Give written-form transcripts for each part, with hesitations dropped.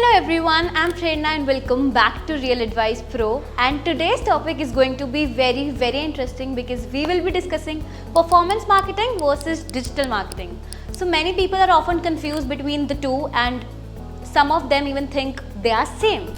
Hello everyone, I'm Prerna and welcome back to Real Advice Pro, and today's topic is going to be very interesting because we will be discussing performance marketing versus digital marketing. So many people are often confused between the two and some of them even think they are same.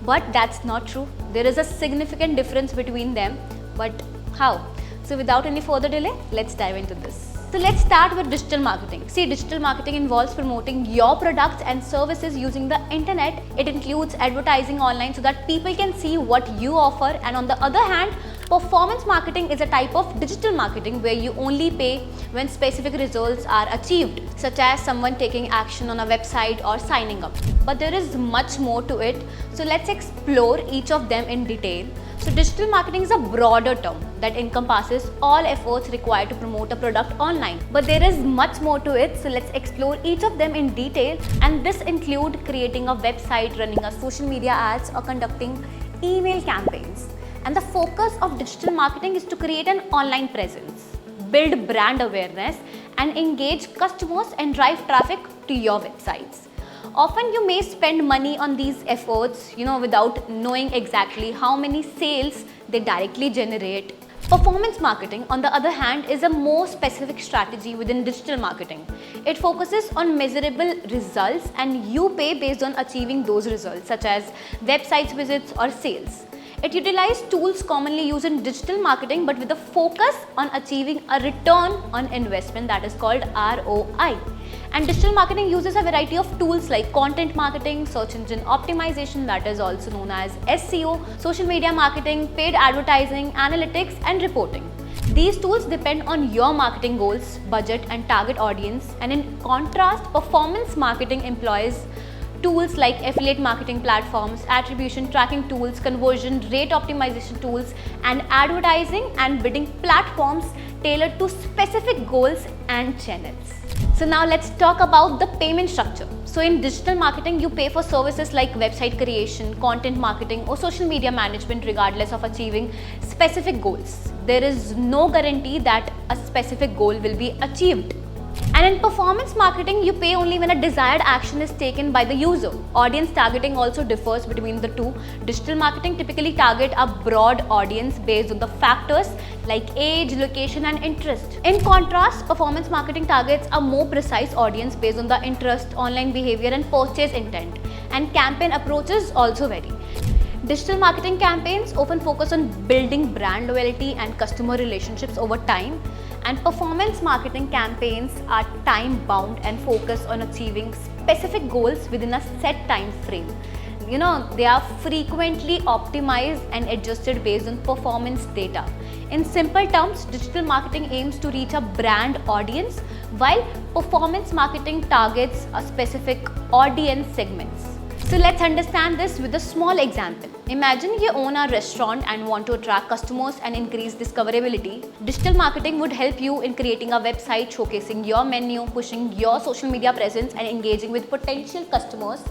But that's not true. There is a significant difference between them. But how? So without any further delay, let's dive into this. So let's start with digital marketing. See, digital marketing involves promoting your products and services using the internet. It includes advertising online so that people can see what you offer. And on the other hand, performance marketing is a type of digital marketing where you only pay when specific results are achieved, such as someone taking action on a website or signing up. But there is much more to it. So let's explore each of them in detail. So digital marketing is a broader term that encompasses all efforts required to promote a product online. But there is much more to it, so let's explore each of them in detail. And this includes creating a website, running a social media ads, or conducting email campaigns. And the focus of digital marketing is to create an online presence, build brand awareness, and engage customers and drive traffic to your websites. Often you may spend money on these efforts, without knowing exactly how many sales they directly generate. Performance marketing, on the other hand, is a more specific strategy within digital marketing. It focuses on measurable results and you pay based on achieving those results, such as website visits or sales. It utilizes tools commonly used in digital marketing but with a focus on achieving a return on investment that is called ROI. And digital marketing uses a variety of tools like content marketing, search engine optimization that is also known as SEO, social media marketing, paid advertising, analytics and reporting. These tools depend on your marketing goals, budget and target audience, and in contrast, performance marketing employs tools like affiliate marketing platforms, attribution tracking tools, conversion rate optimization tools, and advertising and bidding platforms tailored to specific goals and channels. So now let's talk about the payment structure. So in digital marketing, you pay for services like website creation, content marketing, or social media management regardless of achieving specific goals. There is no guarantee that a specific goal will be achieved. And in performance marketing, you pay only when a desired action is taken by the user. Audience targeting also differs between the two. Digital marketing typically target a broad audience based on the factors like age, location and interest. In contrast, performance marketing targets a more precise audience based on the interest, online behavior and purchase intent. And campaign approaches also vary. Digital marketing campaigns often focus on building brand loyalty and customer relationships over time, and performance marketing campaigns are time bound and focus on achieving specific goals within a set time frame. They are frequently optimized and adjusted based on performance data. In simple terms, digital marketing aims to reach a brand audience while performance marketing targets a specific audience segments. So let's understand this with a small example. Imagine you own a restaurant and want to attract customers and increase discoverability. Digital marketing would help you in creating a website showcasing your menu, pushing your social media presence and engaging with potential customers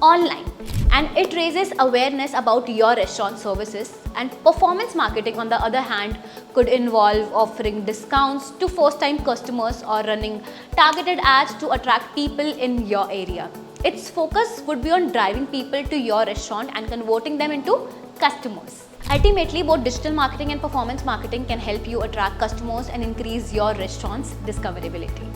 online. And it raises awareness about your restaurant services. And performance marketing, on the other hand, could involve offering discounts to first-time customers or running targeted ads to attract people in your area. Its focus would be on driving people to your restaurant and converting them into customers. Ultimately, both digital marketing and performance marketing can help you attract customers and increase your restaurant's discoverability.